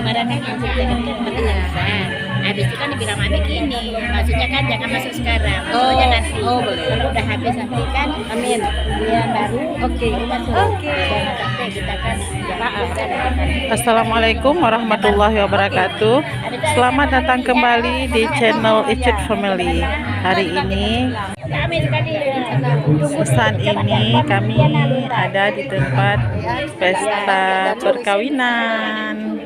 barangnya gitu kan besar. Habis itu kan dibilang mami gini, maksudnya kan jangan masuk sekarang, maksudnya nanti. boleh. Kalau udah habis nanti kan, Amin. dia baru, Oke. masuk. Oke. Jangan sampai kita kan Assalamualaikum warahmatullahi wabarakatuh. Selamat datang kembali di channel Icut Family. Hari ini pesan ini kami ada di tempat pesta perkawinan.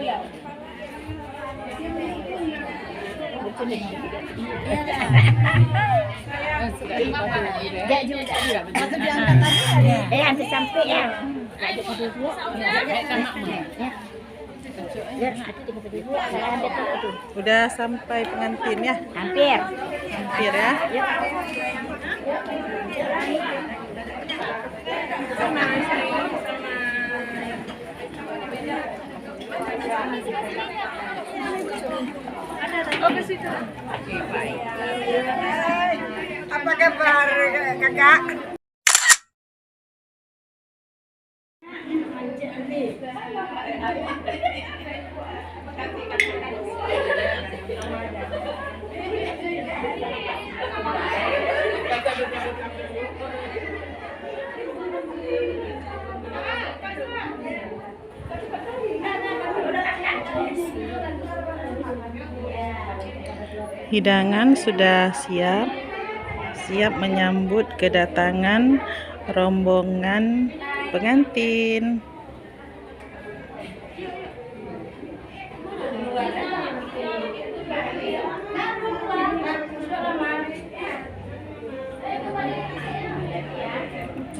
Nanti sampai ya. Udah sampai pengantin ya? Hampir. Hampir ya? Apa kabar kakak? Hidangan sudah siap, siap menyambut kedatangan rombongan pengantin.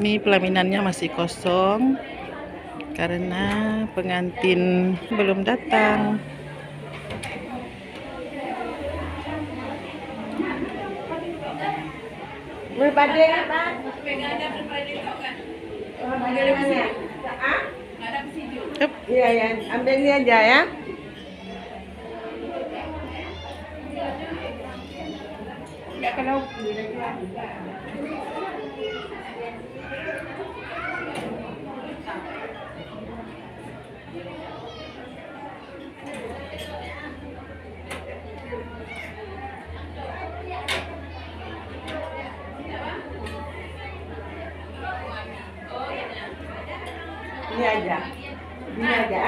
Ini pelaminannya masih kosong karena pengantin belum datang. Berbadai apa? Bagaimana? Iya ya, ambil ini aja ya. Enggak kena ini aja. Ini aja.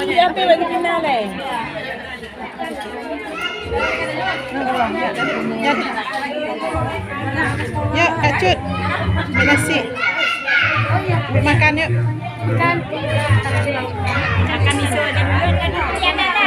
Siapa bagi kenal eh? Yuk, Kak Cut, ambil nasi. Makan yuk. Makan isu aja dulu kan? Iya Nana.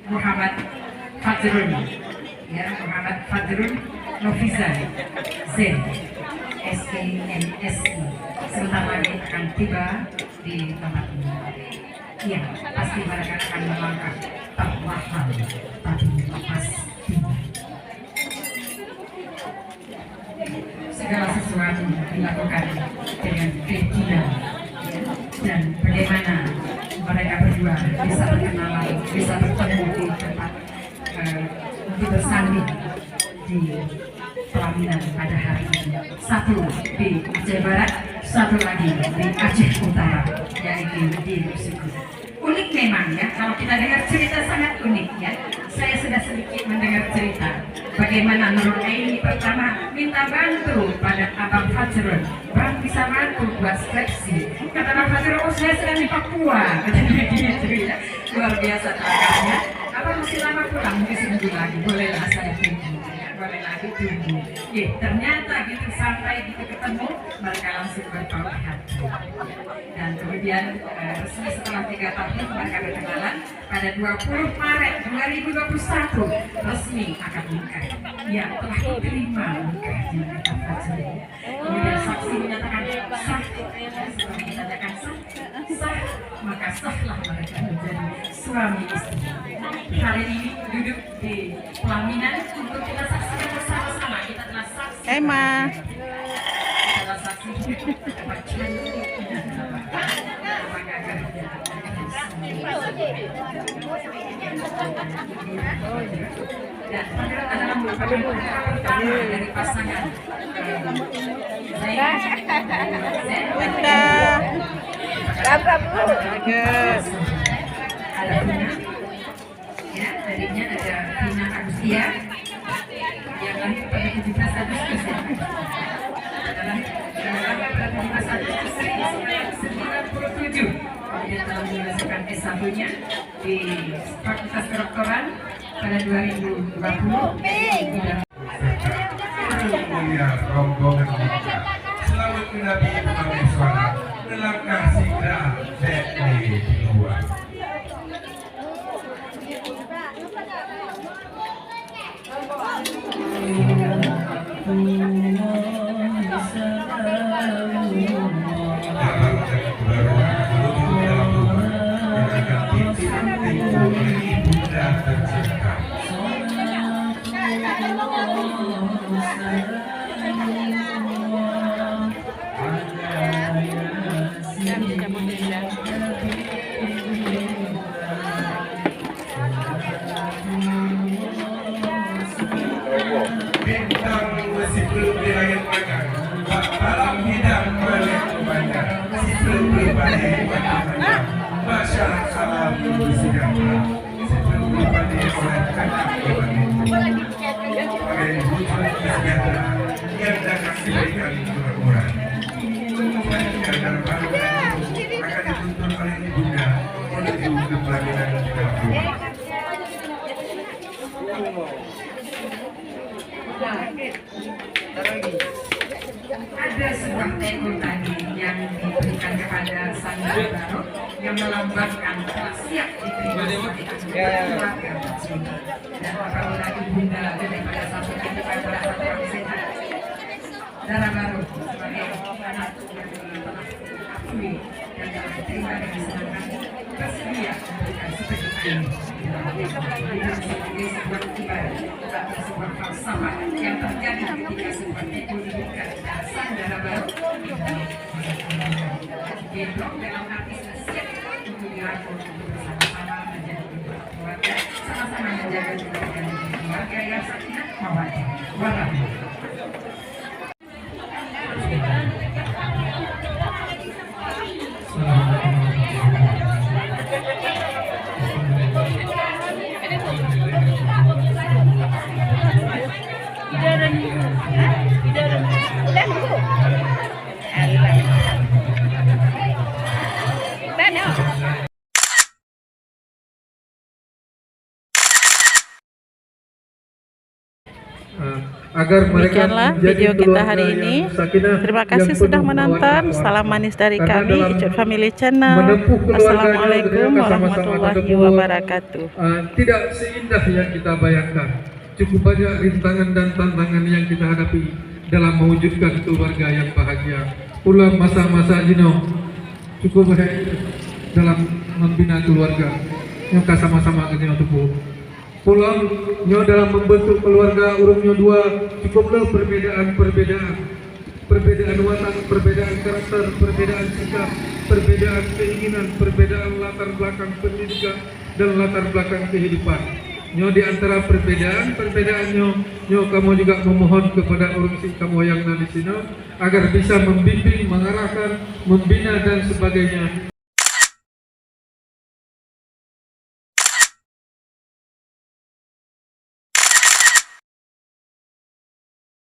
Muhammad Fajrun, ya Muhammad Fajrun Nofizan Z SKNSI sebentar lagi akan tiba di tempat ini. Ya, pasti mereka akan melangkah perlahan tapi pasti. Segala sesuatu dilakukan dengan keyakinan dan bagaimana mereka berdua bisa berkenalan, bisa bertemu di tempat bersanding di pelaminan pada hari ini. Satu di Aceh Barat, satu lagi di Aceh Utara, yaitu di Lusuku. Unik memang ya, kalau kita dengar cerita sangat unik ya. Saya sudah sedikit mendengar cerita bagaimana Nur Aini pertama minta bantu pada Abang Fajrun. Bang bisa bantu buat skripsi. Kata Abang Fajrun, oh saya sedang di Papua. Katanya gitu ya. Luar biasa tangannya. Abang masih lama pulang, mungkin seminggu lagi. Bolehlah saya tunggu. Boleh lagi tunggu. Ternyata gitu sampai gitu ketemu mereka langsung bertolak hati. Dan kemudian resmi setelah 3 tahun mereka berkenalan pada 20 Maret 2021 resmi akad nikah. Ya telah diterima nikahnya kata Fajrun. Kemudian saksi menyatakan sah, setelah dinyatakan sah, maka sahlah mereka menjadi suami istri. Hari ini duduk di pelaminan untuk kita saksikan bersama-sama. Kita telah saksi. Emma. Kita telah saksi betapa cantiknya betapa gagahnya. Dan Fajrun adalah merupakan putra pertama dari pasangan ada Vina, ya, adiknya ada Vina Agustia yang lahir pada 17 Agustus ya. Adalah pada 17 Agustus 1997. Kemudian telah menyelesaikan S1-nya di Fakultas Kedokteran pada 2020. Mulia rombongan kita, selamat Nabi Muhammad SAW melangkah segera dari luar. Bintang masih belum dirayat makan, dalam hidang balik banyak, si belum balik banyak, masyarakat alam sejahtera, si belum balik banyak, sebagai wujud sejahtera yang dapat diberikan orang-orang. Karena baru akan dituntun oleh ibunda menuju ke pelaminan kita. Ada sebuah teko tadi yang diberikan kepada sang baru yang melambangkan telah siap diterima sebagai keluarga tercinta. Dan apabila ibunda daripada satu kali pada satu orang sehat, darah baru sebagai anak yang telah diakui dan telah diterima dengan senang hati bersedia memberikan seperti ini. Itu sebagai sebuah ibadah atau sebuah falsafah yang terjadi ketika sebuah teko diberikan kepada sang darah baru. Gendong dalam arti siap untuk dirangkul untuk bersama-sama menjadi keluarga, sama-sama menjaga keluarga yang sakinah mawaddah warahmah. agar mereka Demikianlah menjadi video kita keluarga hari yang ini. sakinah, Terima yang kasih sudah penuh menonton. mawaddah Salam manis dari Karena kami, dalam Icut Family Channel. menempuh keluarganya, Assalamualaikum ternyata sama-sama warahmatullahi ada pun, wabarakatuh. tidak seindah yang kita bayangkan. Cukup banyak rintangan dan tantangan yang kita hadapi dalam mewujudkan keluarga yang bahagia. Pula masa-masa cukup dalam membina keluarga. Yang sama-sama kena tubuh. Pulang dalam membentuk keluarga urungnya dua cukuplah perbedaan watak, perbedaan karakter, perbedaan sikap, perbedaan keinginan, perbedaan latar belakang pendidikan dan latar belakang kehidupan. Di antara perbedaannya kamu juga memohon kepada orang kamu yang ada di sini agar bisa membimbing, mengarahkan, membina dan sebagainya.